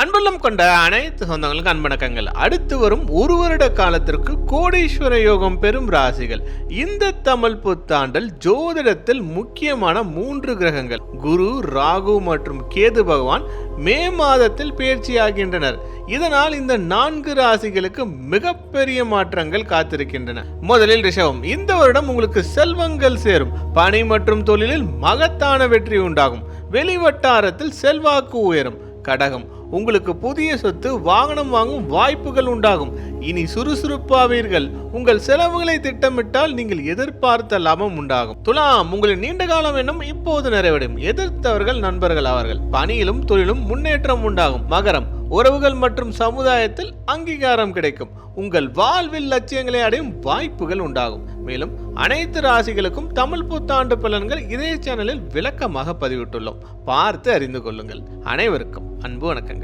அன்புள்ளம் கொண்ட அனைத்து சொந்தங்களுக்கு அன்பணக்கங்கள். அடுத்து வரும் ஒரு வருட காலத்திற்கு கோடீஸ்வர யோகம் பெறும் ராசிகள். இந்த தமிழ் புத்தாண்டில் ஜோதிடத்தில் முக்கியமான 3 கிரகங்கள் குரு, ராகு மற்றும் கேது பகவான் மே மாதத்தில் பயிற்சியாகின்றனர். இதனால் இந்த 4 ராசிகளுக்கு மிகப்பெரிய மாற்றங்கள் காத்திருக்கின்றன. முதலில் ரிஷபம். இந்த வருடம் உங்களுக்கு செல்வங்கள் சேரும். பணி மற்றும் தொழிலில் மகத்தான வெற்றி உண்டாகும். வெளிவட்டாரத்தில் செல்வாக்கு உயரும். கடகம். உங்களுக்கு புதிய சொத்து, வாகனம் வாங்கும் வாய்ப்புகள் உண்டாகும். இனி சுறுசுறுப்பாவீர்கள். உங்கள் செலவுகளை திட்டமிட்டால் நீங்கள் எதிர்பார்த்த லாபம் உண்டாகும். துலாம். உங்களின் நீண்ட காலம் எண்ணம் இப்போது நிறைவடையும். எதிர்த்தவர்கள் நண்பர்கள் ஆவார்கள். பணியிலும் தொழிலும் முன்னேற்றம் உண்டாகும். மகரம். உறவுகள் மற்றும் சமுதாயத்தில் அங்கீகாரம் கிடைக்கும். உங்கள் வாழ்வில் லட்சியங்களை அடையும் வாய்ப்புகள் உண்டாகும். மேலும் அனைத்து ராசிகளுக்கும் தமிழ் புத்தாண்டு பலன்கள் இதே சேனலில் விளக்கமாக பதிவிட்டுள்ளோம். பார்த்து அறிந்து கொள்ளுங்கள். அனைவருக்கும் அன்பு வணக்கங்கள்.